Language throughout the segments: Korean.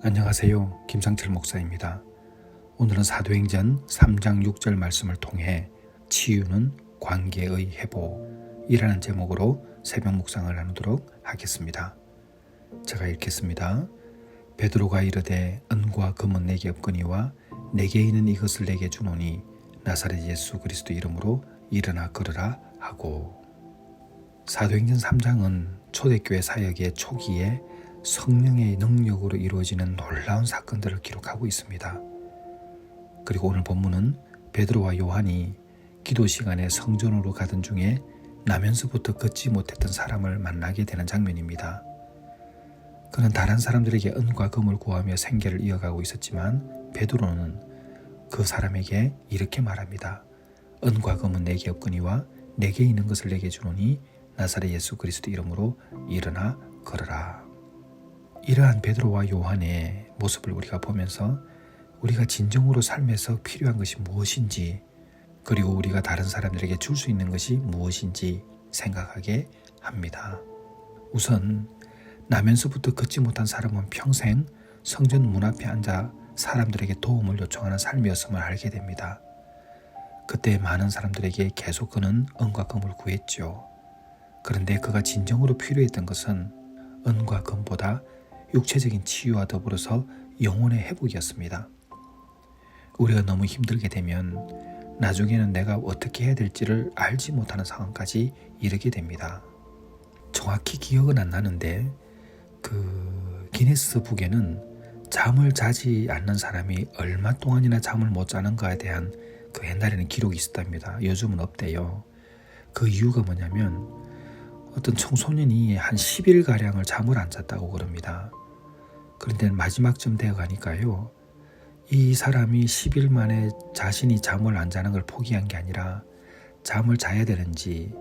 안녕하세요. 김상철 목사입니다. 오늘은 사도행전 3장 6절 말씀을 통해 치유는 관계의 회복이라는 제목으로 새벽 묵상을 나누도록 하겠습니다. 제가 읽겠습니다. 베드로가 이르되 은과 금은 내게 없거니와 내게 있는 이것을 내게 주노니 나사렛 예수 그리스도 이름으로 일어나 걸으라 하고. 사도행전 3장은 초대교회 사역의 초기에 성령의 능력으로 이루어지는 놀라운 사건들을 기록하고 있습니다. 그리고 오늘 본문은 베드로와 요한이 기도 시간에 성전으로 가던 중에 나면서부터 걷지 못했던 사람을 만나게 되는 장면입니다. 그는 다른 사람들에게 은과 금을 구하며 생계를 이어가고 있었지만 베드로는 그 사람에게 이렇게 말합니다. 은과 금은 내게 없거니와 내게 있는 것을 내게 주노니 나사렛 예수 그리스도 이름으로 일어나 걸으라. 이러한 베드로와 요한의 모습을 우리가 보면서 우리가 진정으로 삶에서 필요한 것이 무엇인지, 그리고 우리가 다른 사람들에게 줄 수 있는 것이 무엇인지 생각하게 합니다. 우선 나면서부터 걷지 못한 사람은 평생 성전 문 앞에 앉아 사람들에게 도움을 요청하는 삶이었음을 알게 됩니다. 그때 많은 사람들에게 계속 그는 은과 금을 구했죠. 그런데 그가 진정으로 필요했던 것은 은과 금보다 육체적인 치유와 더불어서 영혼의 회복이었습니다. 우리가 너무 힘들게 되면 나중에는 내가 어떻게 해야 될지를 알지 못하는 상황까지 이르게 됩니다. 정확히 기억은 안 나는데 기네스북에는 잠을 자지 않는 사람이 얼마 동안이나 잠을 못 자는가에 대한 옛날에는 기록이 있었답니다. 요즘은 없대요. 그 이유가 뭐냐면 어떤 청소년이 한 10일가량을 잠을 안 잤다고 그럽니다. 그런데 마지막쯤 되어 가니까요, 이 사람이 10일 만에 자신이 잠을 안 자는 걸 포기한 게 아니라 잠을 자야 되는지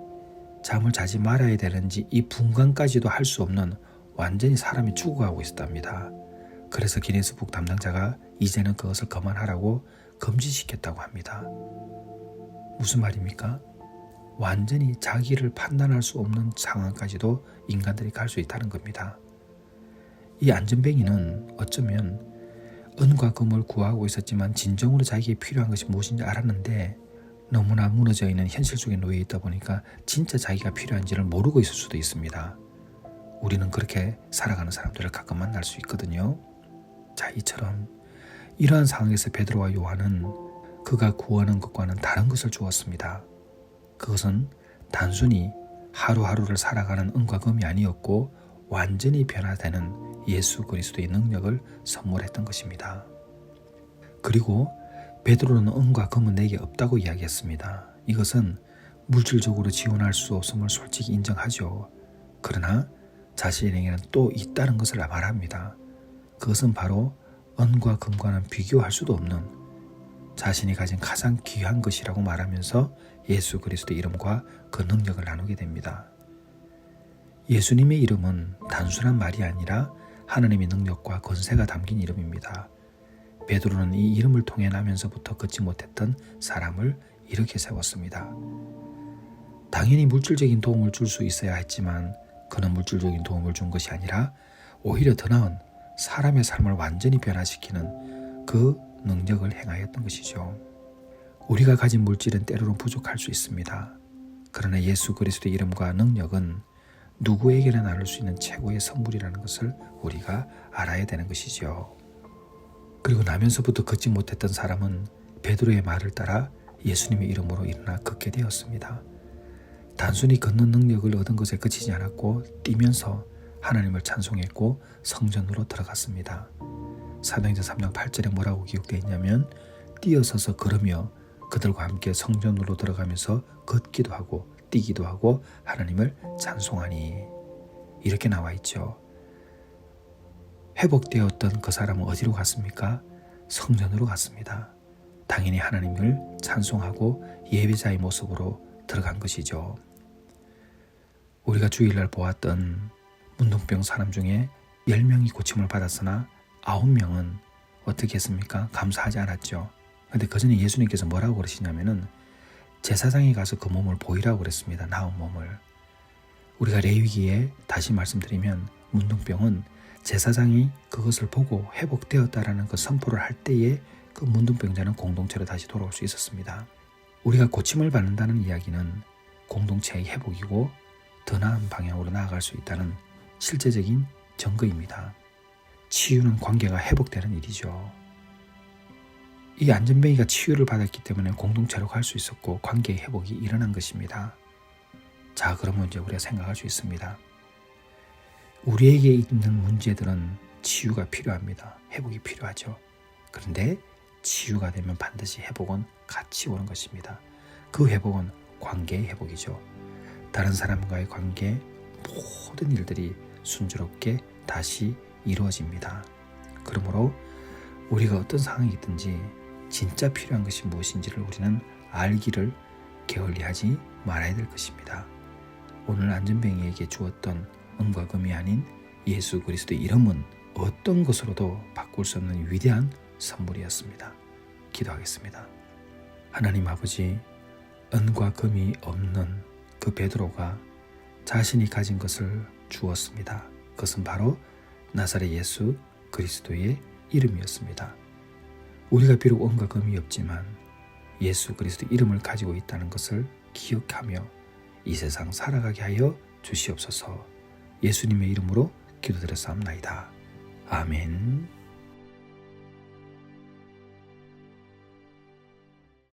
잠을 자지 말아야 되는지 이 분간까지도 할 수 없는 완전히 사람이 죽어가고 있었답니다. 그래서 기네스북 담당자가 이제는 그것을 그만하라고 금지시켰다고 합니다. 무슨 말입니까? 완전히 자기를 판단할 수 없는 상황까지도 인간들이 갈 수 있다는 겁니다. 이 안전뱅이는 어쩌면 은과 금을 구하고 있었지만 진정으로 자기에게 필요한 것이 무엇인지 알았는데 너무나 무너져 있는 현실 속에 놓여 있다 보니까 진짜 자기가 필요한지를 모르고 있을 수도 있습니다. 우리는 그렇게 살아가는 사람들을 가끔 만날 수 있거든요. 자, 이처럼 이러한 상황에서 베드로와 요한은 그가 구하는 것과는 다른 것을 주었습니다. 그것은 단순히 하루하루를 살아가는 은과 금이 아니었고 완전히 변화되는 예수 그리스도의 능력을 선물했던 것입니다. 그리고 베드로는 은과 금은 내게 없다고 이야기했습니다. 이것은 물질적으로 지원할 수 없음을 솔직히 인정하죠. 그러나 자신에게는 또 있다는 것을 말합니다. 그것은 바로 은과 금과는 비교할 수도 없는 자신이 가진 가장 귀한 것이라고 말하면서 예수 그리스도의 이름과 그 능력을 나누게 됩니다. 예수님의 이름은 단순한 말이 아니라 하나님의 능력과 권세가 담긴 이름입니다. 베드로는 이 이름을 통해 나면서부터 걷지 못했던 사람을 이렇게 세웠습니다. 당연히 물질적인 도움을 줄 수 있어야 했지만 그는 물질적인 도움을 준 것이 아니라 오히려 더 나은 사람의 삶을 완전히 변화시키는 그 능력을 행하였던 것이죠. 우리가 가진 물질은 때로는 부족할 수 있습니다. 그러나 예수 그리스도의 이름과 능력은 누구에게나 나눌 수 있는 최고의 선물이라는 것을 우리가 알아야 되는 것이죠. 그리고 나면서부터 걷지 못했던 사람은 베드로의 말을 따라 예수님의 이름으로 일어나 걷게 되었습니다. 단순히 걷는 능력을 얻은 것에 그치지 않았고 뛰면서 하나님을 찬송했고 성전으로 들어갔습니다. 사도행전 3장 8절에 뭐라고 기록되어 있냐면 뛰어서서 걸으며 그들과 함께 성전으로 들어가면서 걷기도 하고 뛰기도 하고 하나님을 찬송하니, 이렇게 나와 있죠. 회복되었던 그 사람은 어디로 갔습니까? 성전으로 갔습니다. 당연히 하나님을 찬송하고 예배자의 모습으로 들어간 것이죠. 우리가 주일날 보았던 문둥병 사람 중에 10명이 고침을 받았으나 9명은 어떻게 했습니까? 감사하지 않았죠. 그런데 그 전에 예수님께서 뭐라고 그러시냐면은 제사장에 가서 그 몸을 보이라고 그랬습니다. 나은 몸을. 우리가 레위기에 다시 말씀드리면 문둥병은 제사장이 그것을 보고 회복되었다라는 그 선포를 할 때에 그 문둥병자는 공동체로 다시 돌아올 수 있었습니다. 우리가 고침을 받는다는 이야기는 공동체의 회복이고 더 나은 방향으로 나아갈 수 있다는 실제적인 증거입니다. 치유는 관계가 회복되는 일이죠. 이 안전뱅이가 치유를 받았기 때문에 공동체로 갈 수 있었고 관계의 회복이 일어난 것입니다. 자, 그러면 이제 우리가 생각할 수 있습니다. 우리에게 있는 문제들은 치유가 필요합니다. 회복이 필요하죠. 그런데 치유가 되면 반드시 회복은 같이 오는 것입니다. 그 회복은 관계의 회복이죠. 다른 사람과의 관계, 모든 일들이 순조롭게 다시 이루어집니다. 그러므로 우리가 어떤 상황이 있든지 진짜 필요한 것이 무엇인지를 우리는 알기를 게을리하지 말아야 될 것입니다. 오늘 안전뱅이에게 주었던 은과 금이 아닌 예수 그리스도의 이름은 어떤 것으로도 바꿀 수 없는 위대한 선물이었습니다. 기도하겠습니다. 하나님 아버지, 은과 금이 없는 그 베드로가 자신이 가진 것을 주었습니다. 그것은 바로 나사렛 예수 그리스도의 이름이었습니다. 우리가 비록 은과 금이 없지만 예수 그리스도 이름을 가지고 있다는 것을 기억하며 이 세상 살아가게 하여 주시옵소서. 예수님의 이름으로 기도드렸사옵나이다. 아멘.